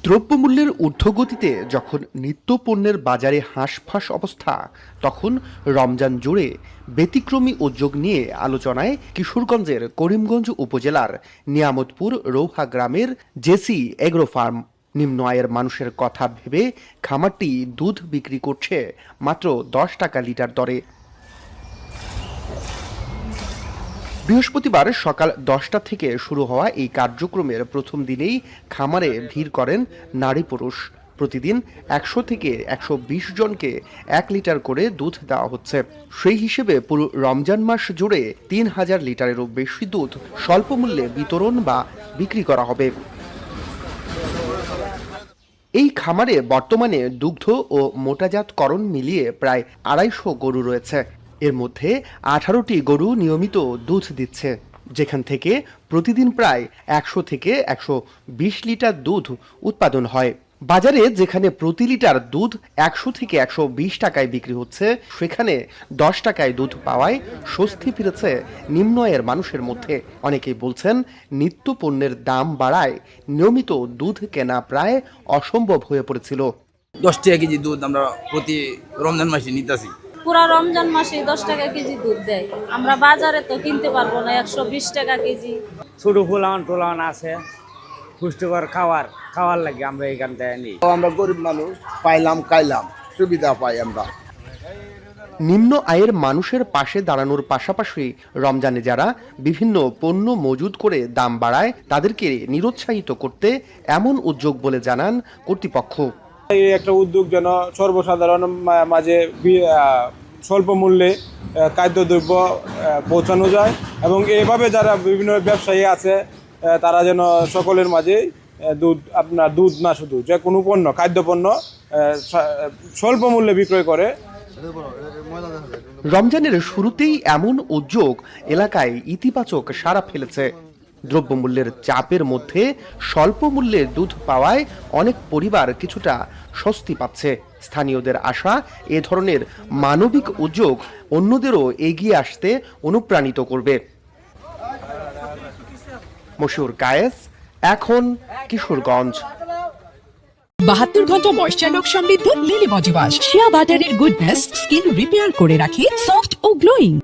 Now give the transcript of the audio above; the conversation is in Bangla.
দ্রব্যমূল্যের ঊর্ধ্বগতিতে যখন নিত্যপণ্যের বাজারে হাঁসফাঁস অবস্থা, তখন রমজান জুড়ে ব্যতিক্রমী উদ্যোগ নিয়ে আলোচনায় কিশোরগঞ্জের করিমগঞ্জ উপজেলার নিয়ামতপুর রৌহা গ্রামের জেসি এগ্রো ফার্ম। নিম্ন আয়ের মানুষের কথা ভেবে খামারটি দুধ বিক্রি করছে মাত্র 10 টাকা লিটার দরে। বৃহস্পতিবার সকাল 10টা থেকে শুরু হওয়া এই কার্যক্রমের প্রথম দিনেই খামারে ভিড় করেন নারী পুরুষ। প্রতিদিন 100 থেকে 120 জনকে 1 লিটার করে দুধ দেওয়া হচ্ছে। সেই হিসেবে পুরো রমজান মাস জুড়ে 3000 লিটারেরও বেশি দুধ স্বল্প মূল্যে বিতরণ বা বিক্রি করা হবে। এই খামারে বর্তমানে দুগ্ধ ও মোটাজাতকরণ মিলিয়ে প্রায় 250 গরু রয়েছে। এর মধ্যে 18টি গরু নিয়মিত দুধ দিচ্ছে, যেখান থেকে প্রতিদিন প্রায় 100 থেকে 120 লিটার দুধ উৎপাদন হয়। বাজারে যেখানে প্রতি লিটার দুধ 100 থেকে 120 টাকায় বিক্রি হচ্ছে, সেখানে 10 টাকায় দুধ পাওয়ায় স্বস্তি ফিরেছে নিম্ন আয়ের মানুষের মধ্যে। অনেকেই বলছেন, নিত্য পণ্যের দাম বাড়ায় নিয়মিত দুধ কেনা প্রায় অসম্ভব হয়ে পড়েছিল। 10 টাকা কেজি দুধ আমরা প্রতি রমজান মাসে নিতেছি। পুরা রমজান মাসে 10 টাকা কেজি দুধ দেয়। আমরা বাজারে তো কিনতে পারবো না, 120 টাকা কেজি। ছোট ফুলান টোলান আছে, পুষ্টিকর খাওয়ার লাগে আমরা এখান থেকে নিই। আমরা গরিব মানুষ, পাইলাম খাইলাম, সুবিধা পাই আমরা। নিম্ন আয়ের মানুষের পাশে দাঁড়ানোর পাশাপাশি রমজানে যারা বিভিন্ন পণ্য মজুদ করে দাম বাড়ায়, তাদেরকে নিরুৎসাহিত করতে এমন উদ্যোগ বলে জানান কর্তৃপক্ষ। এই একটা উদ্যোগ যেন সর্বসাধারণ মাঝে স্বল্প মূল্যে খাদ্যদ্রব্য পৌঁছানো যায়, এবং এভাবে যারা বিভিন্ন ব্যবসায়ী আছে তারা যেন সকলের মাঝে দুধ না শুধু যে কোনো পণ্য, খাদ্যপণ্য স্বল্প মূল্যে বিক্রয় করে। রমজানের শুরুতেই এমন উদ্যোগ এলাকায় ইতিবাচক সাড়া ফেলেছে। দ্রব্যমূল্যের চাপের মধ্যে স্বল্প মূল্যে দুধ পাওয়ায় অনেক পরিবার কিছুটা স্বস্তি পাচ্ছে। স্থানীয়দের আশা, এ ধরনের মানবিক উদ্যোগ অন্যদেরও এগিয়ে আসতে অনুপ্রাণিত করবে। মশিউর কায়েস, এখন কিশোরগঞ্জ। 72 ঘন্টা ময়েশ্চার লোক সমৃদ্ধ লিলি বডি ওয়াশ, শিয়া বাটারের গুডনেস স্কিন রিপেয়ার করে রাখে সফট ও গ্লোয়িং।